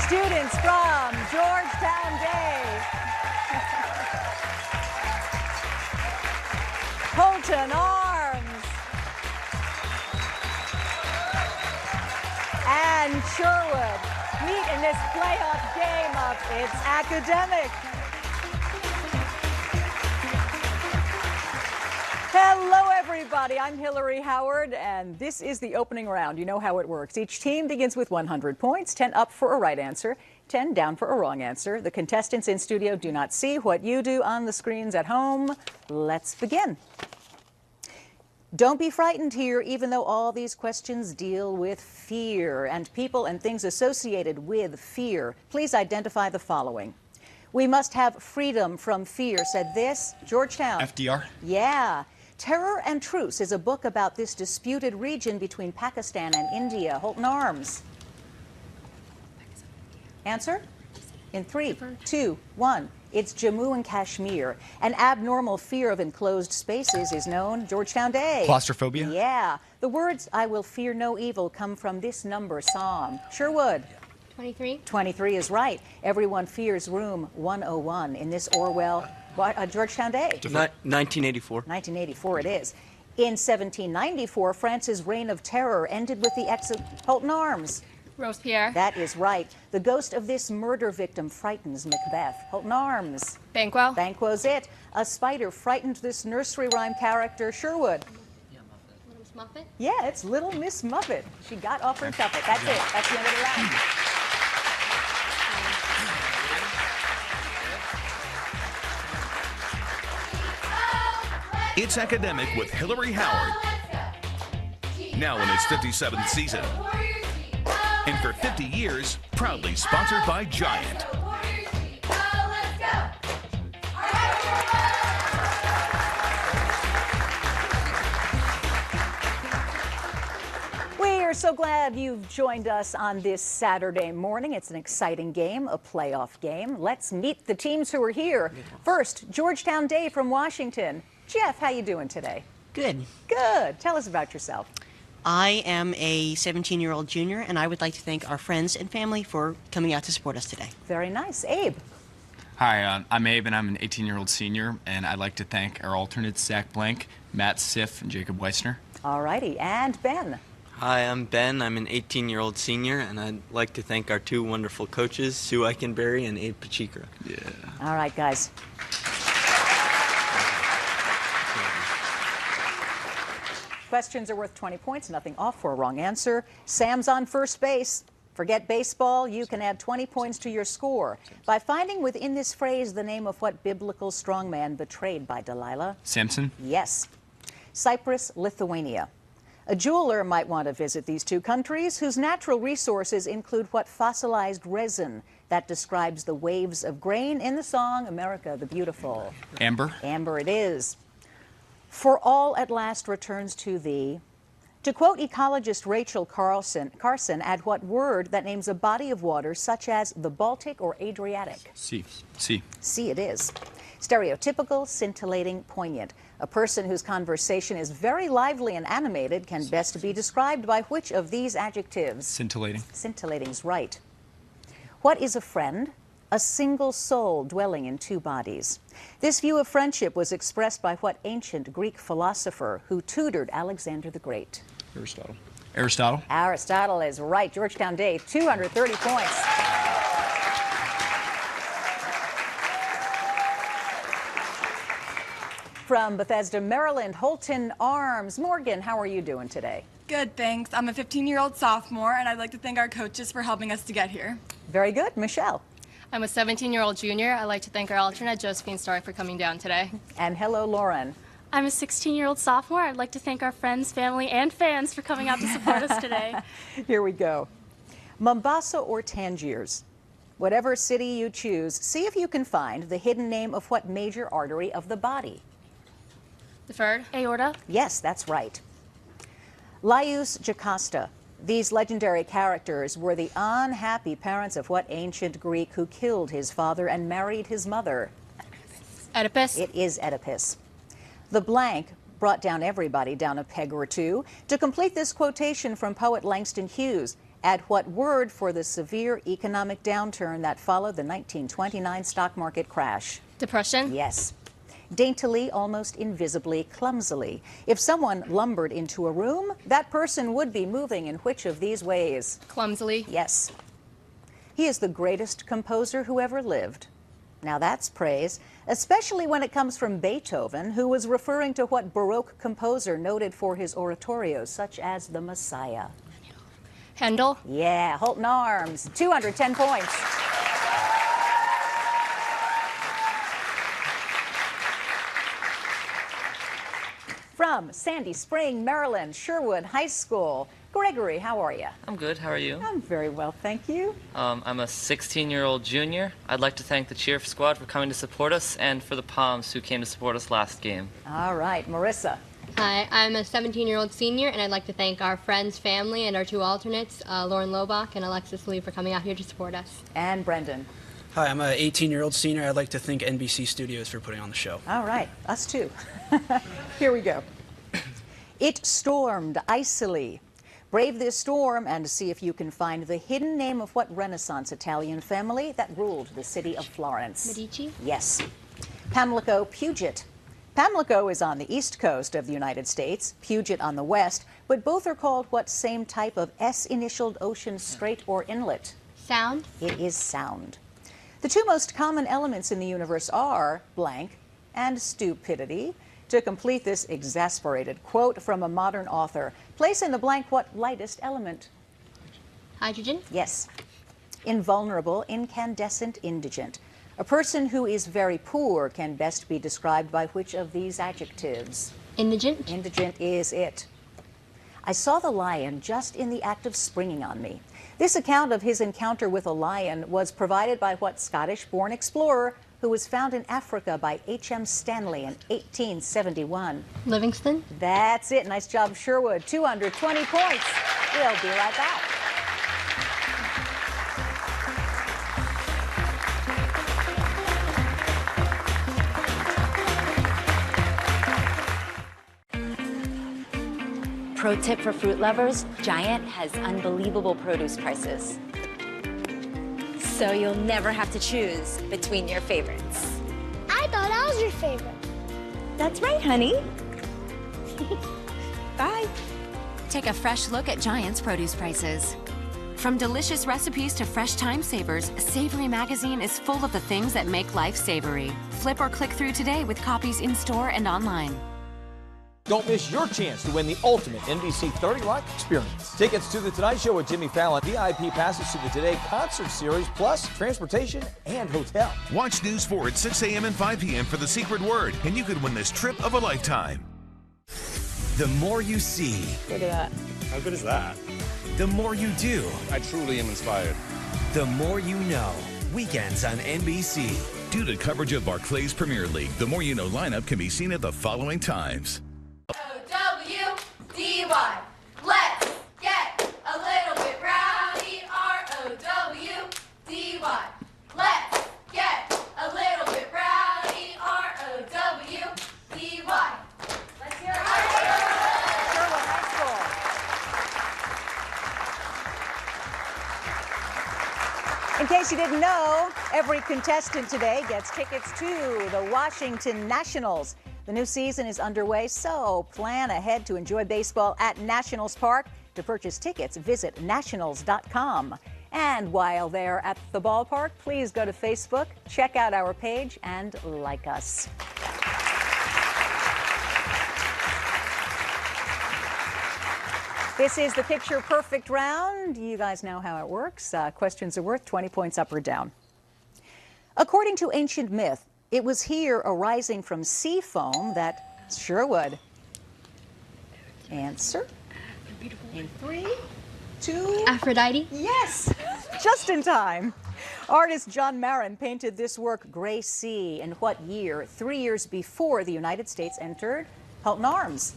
students from Georgetown Day, Holton Arms, and Sherwood meet in this playoff game of It's Academic. Hello, everybody. I'm Hillary Howard, and this is the opening round. You know how it works. Each team begins with 100 points, 10 up for a right answer, 10 down for a wrong answer. The contestants in studio do not see what you do on the screens at home. Let's begin. Don't be frightened here, even though all these questions deal with fear and people and things associated with fear. Please identify the following. We must have freedom from fear, said this. Georgetown. FDR? Yeah. Terror and Truce is a book about this disputed region between Pakistan and India. Holton Arms. Answer? In 3, 2, 1. It's Jammu and Kashmir. An abnormal fear of enclosed spaces is known. Georgetown Day. Claustrophobia? Yeah. The words, I will fear no evil, come from this number psalm. Sherwood. 23. 23 is right. Everyone fears room 101 in this Orwell. Georgetown Day. 1984. 1984 it is. In 1794, France's reign of terror ended with the exit. Holton Arms. Robespierre. That is right. The ghost of this murder victim frightens Macbeth. Holton Arms. Banquo. Banquo's it. A spider frightened this nursery rhyme character. Sherwood. Little Miss Muffet. Yeah, it's Little Miss Muffet. She got off her tuffet. That's it. That's the end of the round. It's Academic with Hillary Howard. Now in its 57th season. And for 50 years, proudly sponsored by Giant. We are so glad you've joined us on this Saturday morning. It's an exciting game, a playoff game. Let's meet the teams who are here. First, Georgetown Day from Washington. Jeff, how you doing today? Good. Good. Tell us about yourself. I am a 17-year-old junior, and I would like to thank our friends and family for coming out to support us today. Very nice. Abe. Hi, I'm Abe, and I'm an 18-year-old senior, and I'd like to thank our alternates, Zach Blank, Matt Siff, and Jacob Weissner. All righty. And Ben. Hi, I'm Ben. I'm an 18-year-old senior, and I'd like to thank our two wonderful coaches, Sue Eichenberry and Abe Pacheco. Yeah. All right, guys. Questions are worth 20 points, nothing off for a wrong answer. Sam's on first base. Forget baseball, you can add 20 points to your score by finding within this phrase the name of what biblical strongman betrayed by Delilah. Samson? Yes. Cyprus, Lithuania. A jeweler might want to visit these two countries whose natural resources include what fossilized resin that describes the waves of grain in the song America the Beautiful. Amber? Amber it is. For all at last returns to thee. To quote ecologist Rachel Carson, add what word that names a body of water such as the Baltic or Adriatic? Sea. Sea it is. Stereotypical, scintillating, poignant. A person whose conversation is very lively and animated can best be described by which of these adjectives? Scintillating. Scintillating's right. What is a friend? A single soul dwelling in two bodies. This view of friendship was expressed by what ancient Greek philosopher who tutored Alexander the Great? Aristotle. Aristotle is right. Georgetown Day, 230 points. From Bethesda, Maryland, Holton Arms. Morgan, how are you doing today? Good, thanks. I'm a 15-year-old sophomore, and I'd like to thank our coaches for helping us to get here. Very good. Michelle. I'm a 17-year-old junior. I'd like to thank our alternate, Josephine Starr, for coming down today. And hello, Lauren. I'm a 16-year-old sophomore. I'd like to thank our friends, family, and fans for coming out to support us today. Here we go. Mombasa or Tangiers? Whatever city you choose, see if you can find the hidden name of what major artery of the body? Deferred. Aorta. Yes, that's right. Laius Jocasta. These legendary characters were the unhappy parents of what ancient Greek who killed his father and married his mother? Oedipus. It is Oedipus. The blank brought down everybody down a peg or two. To complete this quotation from poet Langston Hughes, Add what word for the severe economic downturn that followed the 1929 stock market crash? Depression. Yes. Daintily, almost invisibly, clumsily. If someone lumbered into a room, that person would be moving in which of these ways? Clumsily. Yes. He is the greatest composer who ever lived. Now that's praise, especially when it comes from Beethoven, who was referring to what Baroque composer noted for his oratorios, such as the Messiah? Handel. Yeah, Holton Arms, 210 points. From Sandy Spring, Maryland, Sherwood High School, Gregory, how are you? I'm good. How are you? I'm very well, thank you. I'm a 16-year-old junior. I'd like to thank the cheer squad for coming to support us and for the Palms who came to support us last game. All right, Marissa. Hi, I'm a 17-year-old senior, and I'd like to thank our friends, family, and our two alternates, Lauren Lobach and Alexis Lee, for coming out here to support us. And Brendan. Hi, I'm an 18-year-old senior. I'd like to thank NBC Studios for putting on the show. All right, us too. Here we go. It stormed icily. Brave this storm and see if you can find the hidden name of what Renaissance Italian family that ruled the city of Florence. Medici? Yes. Pamlico, Puget. Pamlico is on the east coast of the United States, Puget on the west, but both are called what same type of S-initialed ocean strait or inlet? Sound? It is sound. The two most common elements in the universe are blank and stupidity. To complete this exasperated quote from a modern author, place in the blank what lightest element? Hydrogen? Yes. Invulnerable, incandescent, indigent. A person who is very poor can best be described by which of these adjectives? Indigent? Indigent is it. I saw the lion just in the act of springing on me. This account of his encounter with a lion was provided by what Scottish-born explorer who was found in Africa by H.M. Stanley in 1871? Livingston? That's it. Nice job, Sherwood. 220 points. We'll be right back. Pro tip for fruit lovers, Giant has unbelievable produce prices. So you'll never have to choose between your favorites. I thought I was your favorite. That's right, honey. Bye. Take a fresh look at Giant's produce prices. From delicious recipes to fresh time savers, Savory Magazine is full of the things that make life savory. Flip or click through today with copies in store and online. Don't miss your chance to win the ultimate NBC 30 Rock experience. Tickets to The Tonight Show with Jimmy Fallon, VIP passes to the Today Concert Series, plus transportation and hotel. Watch News 4 at 6 a.m. and 5 p.m. for The Secret Word, and you could win this trip of a lifetime. The more you see. Look at that. How good is that? The more you do. I truly am inspired. The more you know. Weekends on NBC. Due to coverage of Barclays Premier League, the More You Know lineup can be seen at the following times. O-W-D-Y. Let's get a little bit rowdy. R-O-W-D-Y. Let's get a little bit rowdy. R-O-W-D-Y. Let's hear it. Sherwood High School. In case you didn't know, every contestant today gets tickets to the Washington Nationals. The new season is underway, so plan ahead to enjoy baseball at Nationals Park. To purchase tickets, visit nationals.com. And while they're at the ballpark, please go to Facebook, check out our page, and like us. This is the Picture Perfect round. You guys know how it works. Questions are worth 20 points up or down. According to ancient myth, it was here arising from sea foam that Sherwood. Answer. In 3, 2. Aphrodite? Yes, just in time. Artist John Marin painted this work, Gray Sea, in what year? 3 years before the United States entered Holton Arms.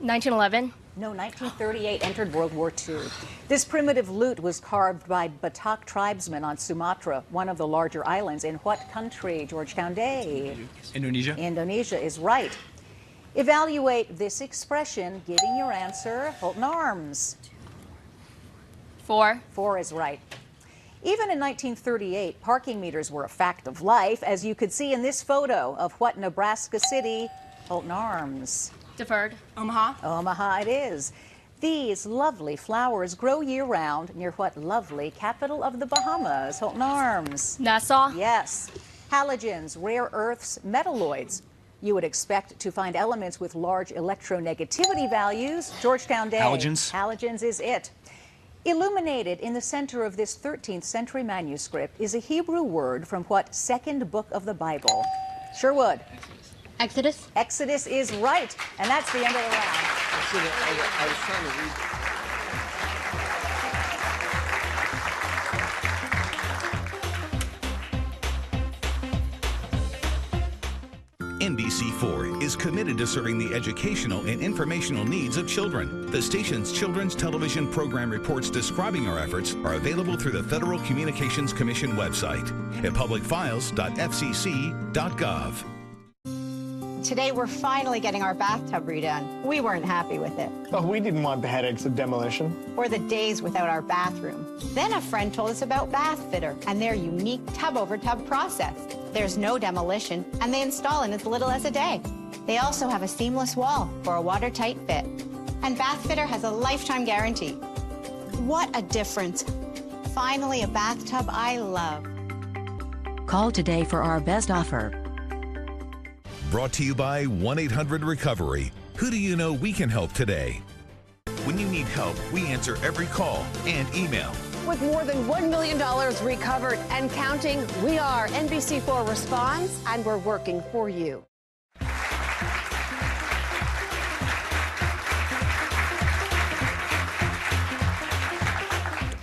1911. No, 1938 entered World War II. This primitive lute was carved by Batak tribesmen on Sumatra, one of the larger islands. In what country? Georgetown Day. Indonesia. Indonesia is right. Evaluate this expression, giving your answer. Holton Arms. 4. 4 is right. Even in 1938, parking meters were a fact of life, as you could see in this photo of what Nebraska city? Holton Arms. Deferred. Omaha. Omaha it is. These lovely flowers grow year-round near what lovely capital of the Bahamas? Holton Arms. Nassau. Yes. Halogens, rare earths, metalloids. You would expect to find elements with large electronegativity values. Georgetown Day. Halogens. Halogens is it. Illuminated in the center of this 13th century manuscript is a Hebrew word from what second book of the Bible? Sherwood. Exodus. Exodus is right, and that's the end of the round. I was trying to read. NBC4 is committed to serving the educational and informational needs of children. The station's children's television program reports describing our efforts are available through the Federal Communications Commission website at publicfiles.fcc.gov. Today we're finally getting our bathtub redone. We weren't happy with it. Oh, we didn't want the headaches of demolition. Or the days without our bathroom. Then a friend told us about Bath Fitter and their unique tub-over-tub process. There's no demolition, and they install in as little as a day. They also have a seamless wall for a watertight fit. And Bath Fitter has a lifetime guarantee. What a difference. Finally, a bathtub I love. Call today for our best offer. Brought to you by 1-800-RECOVERY. Who do you know we can help today? When you need help, we answer every call and email. With more than $1 million recovered and counting, we are NBC4 Responds, and we're working for you.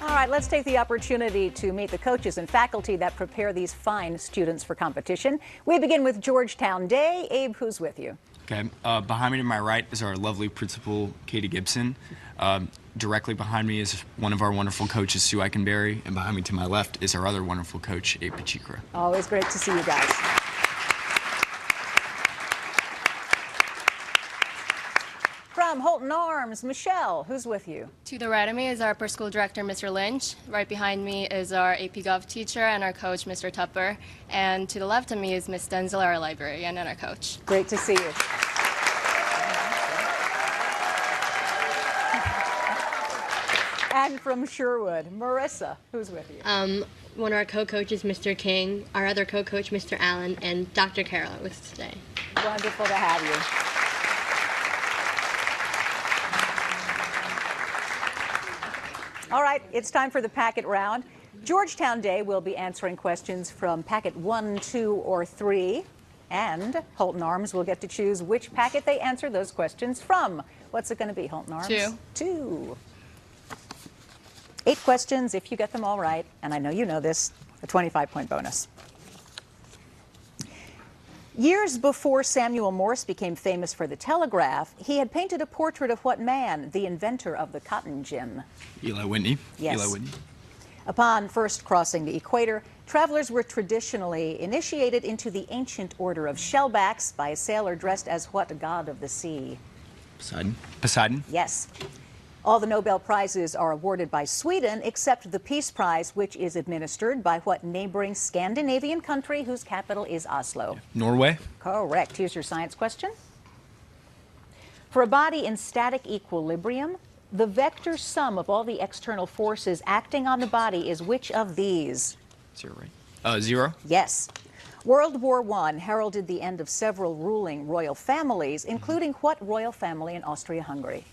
All right, let's take the opportunity to meet the coaches and faculty that prepare these fine students for competition. We begin with Georgetown Day. Abe, who's with you? Okay, behind me to my right is our lovely principal, Katie Gibson. Directly behind me is one of our wonderful coaches, Sue Eichenberry, and behind me to my left is our other wonderful coach, Abe Pachikra. Always great to see you guys. From Holton Arms, Michelle, who's with you? To the right of me is our per school director, Mr. Lynch. Right behind me is our AP Gov teacher and our coach, Mr. Tupper. And to the left of me is Miss Denzel, our librarian, and our coach. Great to see you. And from Sherwood, Marissa, who's with you? One of our co-coaches, Mr. King, our other co-coach, Mr. Allen, and Dr. Carroll with us today. Wonderful to have you. All right, it's time for the packet round. Georgetown Day will be answering questions from packet 1, 2, or 3. And Holton Arms will get to choose which packet they answer those questions from. What's it going to be, Holton Arms? 2. 2. 8 questions. If you get them all right, and I know you know this, a 25-point bonus. Years before Samuel Morse became famous for the telegraph, he had painted a portrait of what man, the inventor of the cotton gin? Eli Whitney. Yes. Eli Whitney. Upon first crossing the equator, travelers were traditionally initiated into the ancient order of shellbacks by a sailor dressed as what god of the sea? Poseidon. Poseidon. Yes. All the Nobel Prizes are awarded by Sweden, except the Peace Prize, which is administered by what neighboring Scandinavian country whose capital is Oslo? Norway. Correct. Here's your science question. For a body in static equilibrium, the vector sum of all the external forces acting on the body is which of these? 0, right? 0. Yes. World War I heralded the end of several ruling royal families, including what royal family in Austria-Hungary?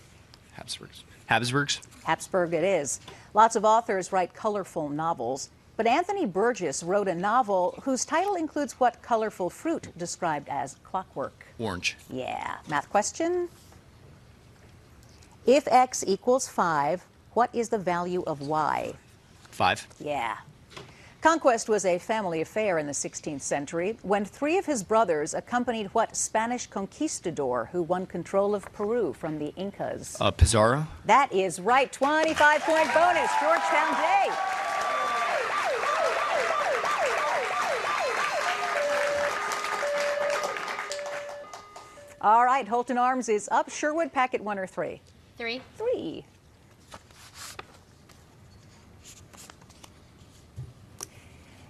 Habsburgs. Habsburgs. Habsburg it is. Lots of authors write colorful novels, but Anthony Burgess wrote a novel whose title includes what colorful fruit described as clockwork? Orange. Yeah. Math question. If x equals 5, what is the value of y? 5. Yeah. Conquest was a family affair in the 16th century when 3 of his brothers accompanied what Spanish conquistador who won control of Peru from the Incas? Pizarro. That is right. 25-point bonus. Georgetown Day. All right, Holton Arms is up. Sherwood, packet 1 or 3? 3. 3.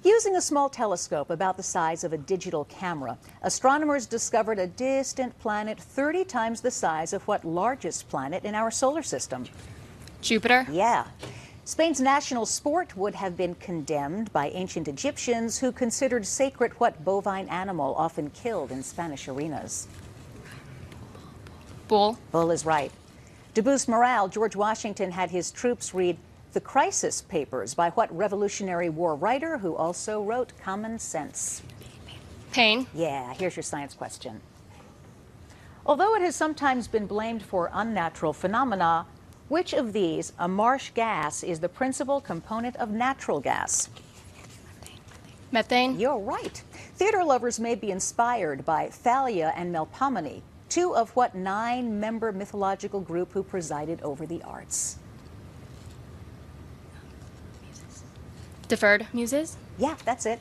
Using a small telescope about the size of a digital camera, astronomers discovered a distant planet 30 times the size of what largest planet in our solar system? Jupiter? Yeah. Spain's national sport would have been condemned by ancient Egyptians who considered sacred what bovine animal often killed in Spanish arenas? Bull. Bull is right. To boost morale, George Washington had his troops read The Crisis Papers by what Revolutionary War writer who also wrote Common Sense? Pain. Yeah, here's your science question. Although it has sometimes been blamed for unnatural phenomena, which of these, a marsh gas, is the principal component of natural gas? Methane. You're right. Theater lovers may be inspired by Thalia and Melpomene, 2 of what 9-member mythological group who presided over the arts? Deferred. Muses? Yeah, that's it.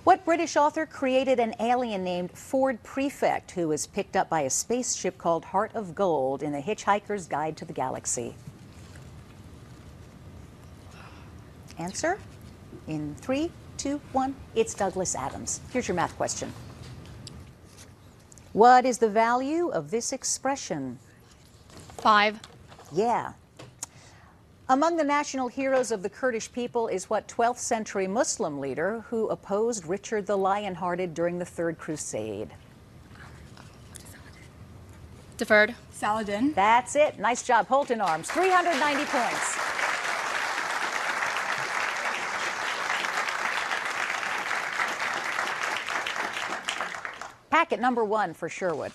What British author created an alien named Ford Prefect who was picked up by a spaceship called Heart of Gold in The Hitchhiker's Guide to the Galaxy? Answer in 3, 2, 1. It's Douglas Adams. Here's your math question. What is the value of this expression? 5. Yeah. Among the national heroes of the Kurdish people is what 12th century Muslim leader who opposed Richard the Lionhearted during the Third Crusade? Deferred. Saladin. That's it. Nice job, Holton Arms. 390 points. Packet number 1 for Sherwood.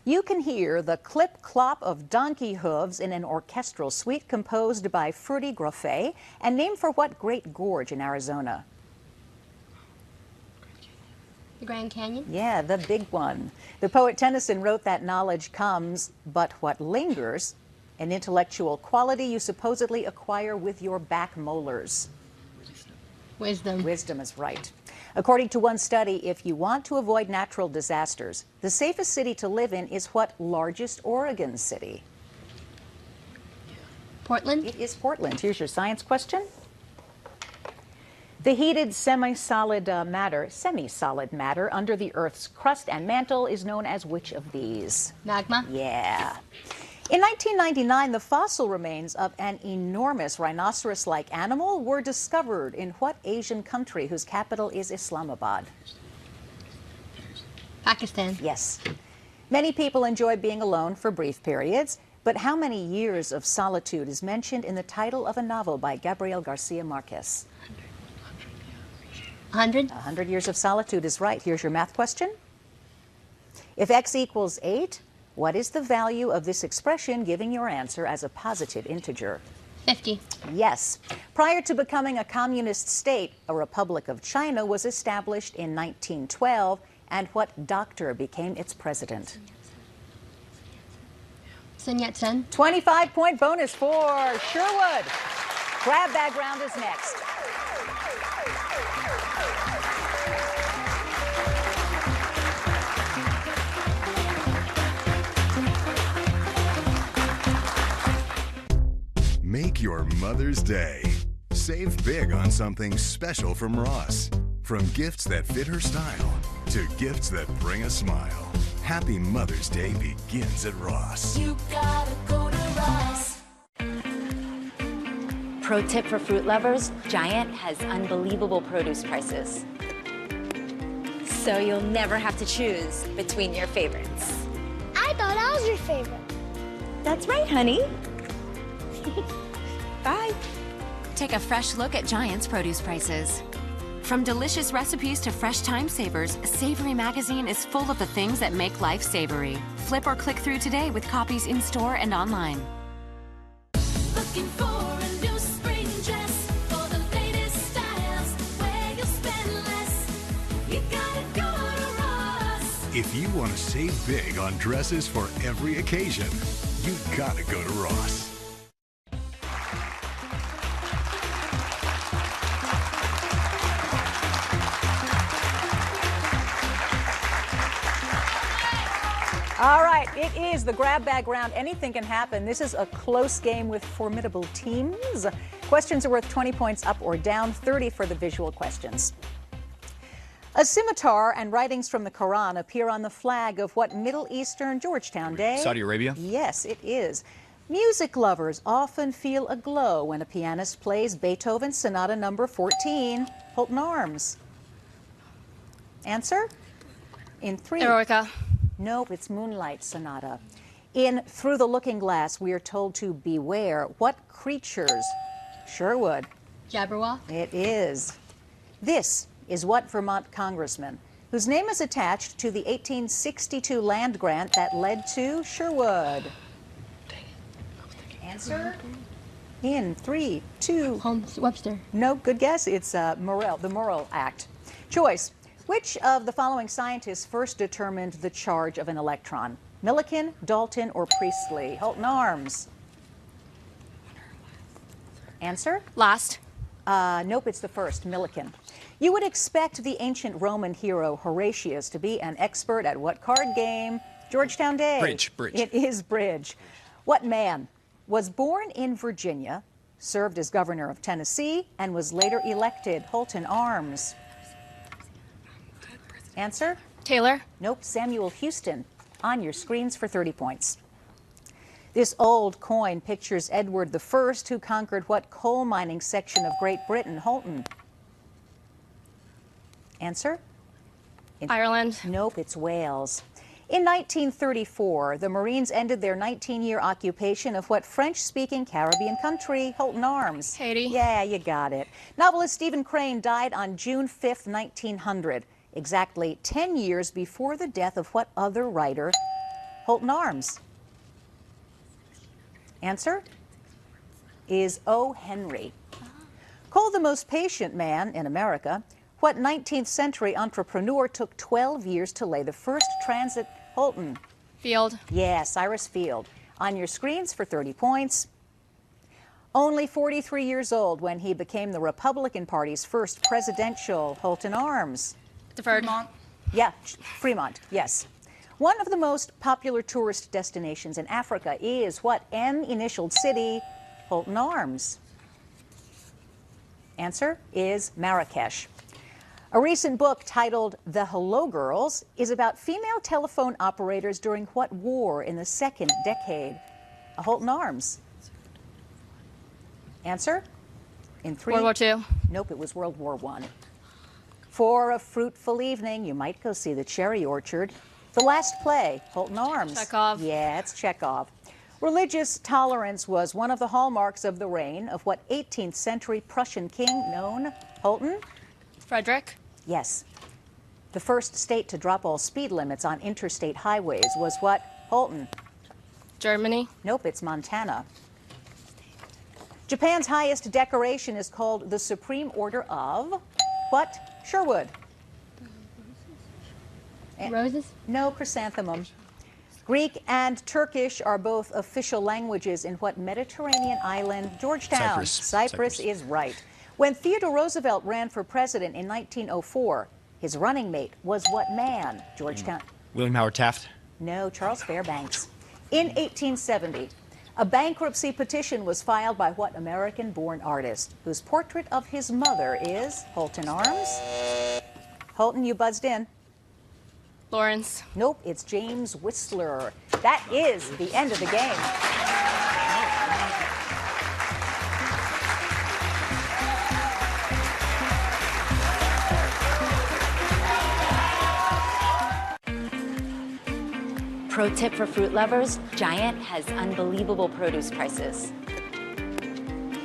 You can hear the clip-clop of donkey hooves in an orchestral suite composed by Fruity Groffet and named for what great gorge in Arizona? The Grand Canyon? Yeah, the big one. The poet Tennyson wrote that knowledge comes, but what lingers, an intellectual quality you supposedly acquire with your back molars. Wisdom. Wisdom is right. According to one study, if you want to avoid natural disasters, the safest city to live in is what largest Oregon city? Portland? It is Portland. Here's your science question. The heated semi-solid matter under the Earth's crust and mantle is known as which of these? Magma? Yeah. In 1999, the fossil remains of an enormous rhinoceros-like animal were discovered in what Asian country whose capital is Islamabad? Pakistan. Yes. Many people enjoy being alone for brief periods, but how many years of solitude is mentioned in the title of a novel by Gabriel Garcia Marquez? 100. 100 years of solitude is right. Here's your math question. If x equals 8, what is the value of this expression giving your answer as a positive integer? 50. Yes. Prior to becoming a communist state, a Republic of China was established in 1912, and what doctor became its president? Sun Yat-sen. 25-point bonus for Sherwood. Grab bag round is next. Make your Mother's Day. Save big on something special from Ross. From gifts that fit her style to gifts that bring a smile. Happy Mother's Day begins at Ross. You gotta go to Ross. Pro tip for fruit lovers, Giant has unbelievable produce prices. So you'll never have to choose between your favorites. I thought I was your favorite. That's right, honey. Bye. Take a fresh look at Giant's produce prices. From delicious recipes to fresh time savers, Savory Magazine is full of the things that make life savory. Flip or click through today with copies in store and online. Looking for a new spring dress for the latest styles where you'll spend less. You gotta go to Ross. If you want to save big on dresses for every occasion, you gotta go to Ross. All right, it is the grab bag round. Anything can happen. This is a close game with formidable teams. Questions are worth 20 points up or down, 30 for the visual questions. A scimitar and writings from the Quran appear on the flag of what Middle Eastern Georgetown day? Saudi Arabia? Yes, it is. Music lovers often feel a glow when a pianist plays Beethoven's Sonata No. 14, Holton Arms. Answer? In 3. Eroica. Nope, it's Moonlight Sonata. In Through the Looking Glass, we are told to beware. What creatures? Sherwood. Jabberwock. It is. This is what Vermont congressman, whose name is attached to the 1862 land grant that led to Sherwood? Answer? In 3, 2. Holmes Webster. No, good guess. It's Morrell, the Morrill Act. Choice. Which of the following scientists first determined the charge of an electron? Millikan, Dalton, or Priestley? Holton Arms. Answer? Last. Nope, it's the first, Millikan. You would expect the ancient Roman hero Horatius to be an expert at what card game? Georgetown Day. Bridge. It is bridge. What man was born in Virginia, served as governor of Tennessee, and was later elected? Holton Arms. Answer? Taylor. Nope, Samuel Houston. On your screens for 30 points. This old coin pictures Edward I, who conquered what coal mining section of Great Britain? Holton. Answer? Ireland. Nope, it's Wales. In 1934, the Marines ended their 19-year occupation of what French-speaking Caribbean country? Holton Arms. Haiti. Yeah, you got it. Novelist Stephen Crane died on June 5th, 1900, exactly 10 years before the death of what other writer? Holton Arms. Answer is O. Henry. Called the most patient man in America, what 19th century entrepreneur took 12 years to lay the first transit? Holton. Field. Yeah, Cyrus Field. On your screens for 30 points. Only 43 years old when he became the Republican Party's first presidential? Holton Arms. Deferred. Fremont. Yeah, Fremont, yes. One of the most popular tourist destinations in Africa is what M-initialed city? Holton Arms. Answer is Marrakesh. A recent book titled The Hello Girls is about female telephone operators during what war in the second decade? Holton Arms. Answer? In 3. World War II. Nope, it was World War I. For a fruitful evening, you might go see the cherry orchard. The last play, Holton Arms. Chekhov. Yeah, it's Chekhov. Religious tolerance was one of the hallmarks of the reign of what 18th century Prussian king known? Holton? Frederick. Yes. The first state to drop all speed limits on interstate highways was what? Holton. Germany. Nope, it's Montana. Japan's highest decoration is called the Supreme Order of what? Sherwood. Roses? No, chrysanthemum. Greek and Turkish are both official languages in what Mediterranean island? Georgetown. Cyprus is right. When Theodore Roosevelt ran for president in 1904, his running mate was what man? Georgetown. William Howard Taft? No, Charles Fairbanks. In 1870, a bankruptcy petition was filed by what American-born artist, whose portrait of his mother is? Holton Arms. Holton, you buzzed in. Lawrence. Nope, it's James Whistler. That is the end of the game. Pro tip for fruit lovers, Giant has unbelievable produce prices.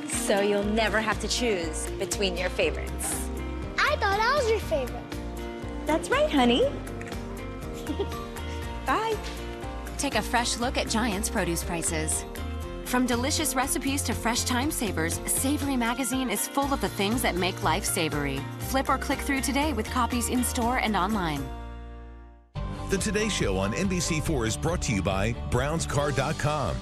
So you'll never have to choose between your favorites. I thought I was your favorite. That's right, honey. Bye. Take a fresh look at Giant's produce prices. From delicious recipes to fresh time savers, Savory Magazine is full of the things that make life savory. Flip or click through today with copies in store and online. The Today Show on NBC4 is brought to you by BrownsCar.com.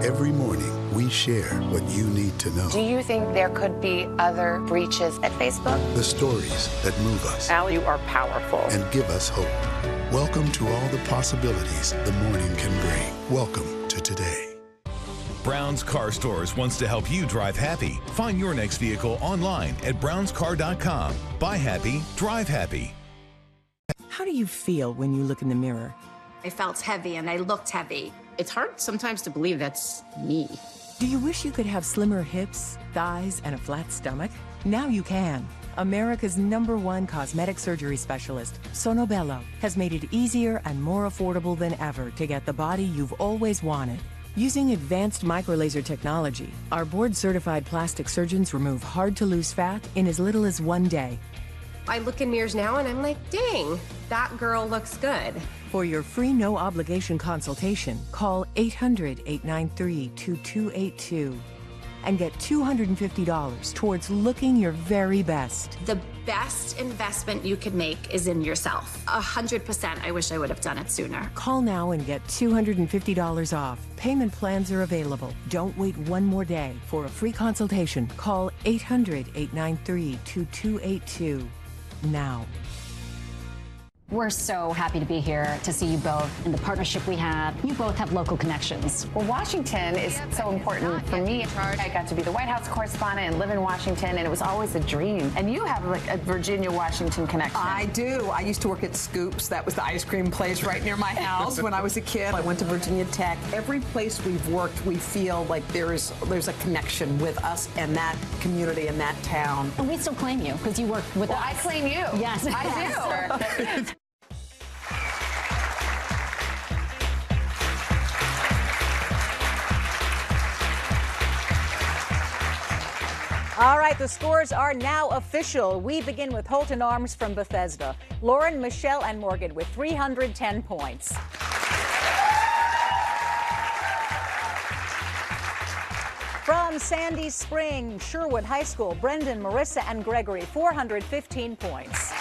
Every morning, we share what you need to know. Do you think there could be other breaches at Facebook? The stories that move us Al, you are powerful. and give us hope. Welcome to all the possibilities the morning can bring. Welcome to today. Brown's Car Stores wants to help you drive happy. Find your next vehicle online at brownscar.com. Buy happy, drive happy. How do you feel when you look in the mirror? I felt heavy and I looked heavy. It's hard sometimes to believe that's me. Do you wish you could have slimmer hips, thighs, and a flat stomach? Now you can. America's #1 cosmetic surgery specialist, Sonobello, has made it easier and more affordable than ever to get the body you've always wanted. Using advanced microlaser technology, our board-certified plastic surgeons remove hard-to-lose fat in as little as 1 day. I look in mirrors now and I'm like, dang, that girl looks good. For your free no-obligation consultation, call 800-893-2282 and get $250 towards looking your very best. The best investment you could make is in yourself. 100%. I wish I would have done it sooner. Call now and get $250 off. Payment plans are available. Don't wait one more day. For a free consultation, call 800-893-2282 now. We're so happy to be here to see you both and the partnership we have. You both have local connections. Well, Washington is so important for me. I got to be the White House correspondent and live in Washington, and it was always a dream. And you have like a Virginia-Washington connection. I do. I used to work at Scoops. That was the ice cream place right near my house when I was a kid. I went to Virginia Tech. Every place we've worked, we feel like there's a connection with us and that community and that town. And we still claim you because you work with us. I claim you. Yes. I do. All right, the scores are now official. We begin with Holton Arms from Bethesda. Lauren, Michelle, and Morgan with 310 points. From Sandy Spring, Sherwood High School, Brendan, Marissa, and Gregory, 415 points.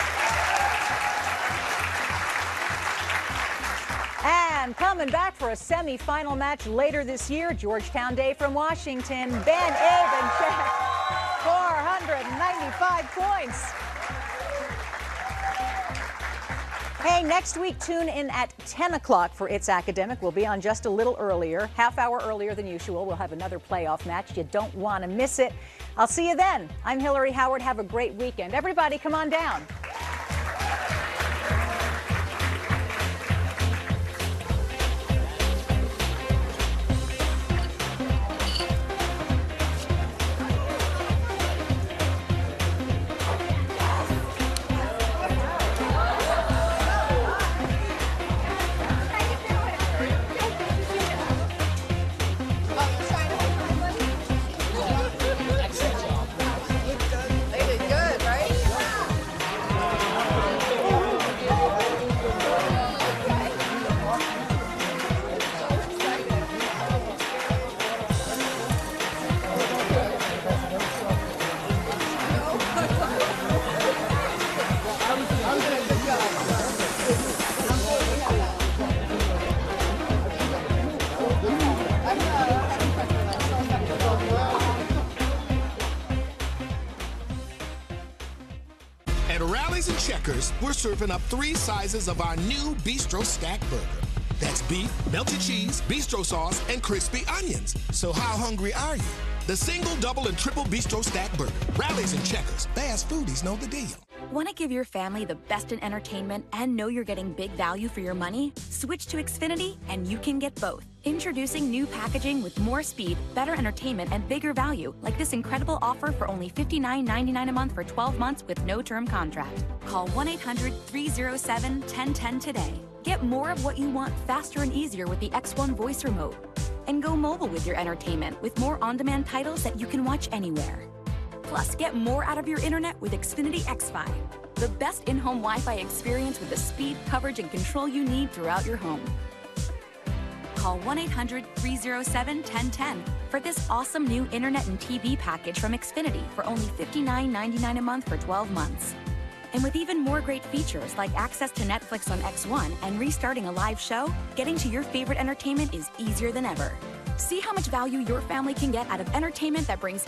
And coming back for a semi-final match later this year, Georgetown Day from Washington, Ben, Abe, and Jack, 495 points. Hey, next week, tune in at 10 o'clock for It's Academic. We'll be on just a little earlier, half hour earlier than usual. We'll have another playoff match. You don't want to miss it. I'll see you then. I'm Hillary Howard. Have a great weekend. Everybody, come on down. At Rallies and Checkers, we're serving up 3 sizes of our new Bistro Stack Burger. That's beef, melted cheese, bistro sauce, and crispy onions. So how hungry are you? The single, double, and triple Bistro Stack Burger. Rallies and Checkers. Fast foodies know the deal. Want to give your family the best in entertainment and know you're getting big value for your money? Switch to Xfinity and you can get both. Introducing new packaging with more speed, better entertainment, and bigger value, like this incredible offer for only $59.99 a month for 12 months with no term contract. Call 1-800-307-1010 today. Get more of what you want faster and easier with the X1 voice remote. And go mobile with your entertainment with more on-demand titles that you can watch anywhere. Plus, get more out of your internet with Xfinity X5, the best in-home Wi-Fi experience with the speed, coverage, and control you need throughout your home. Call 1-800-307-1010 for this awesome new internet and TV package from Xfinity for only $59.99 a month for 12 months. And with even more great features like access to Netflix on X1 and restarting a live show, getting to your favorite entertainment is easier than ever. See how much value your family can get out of entertainment that brings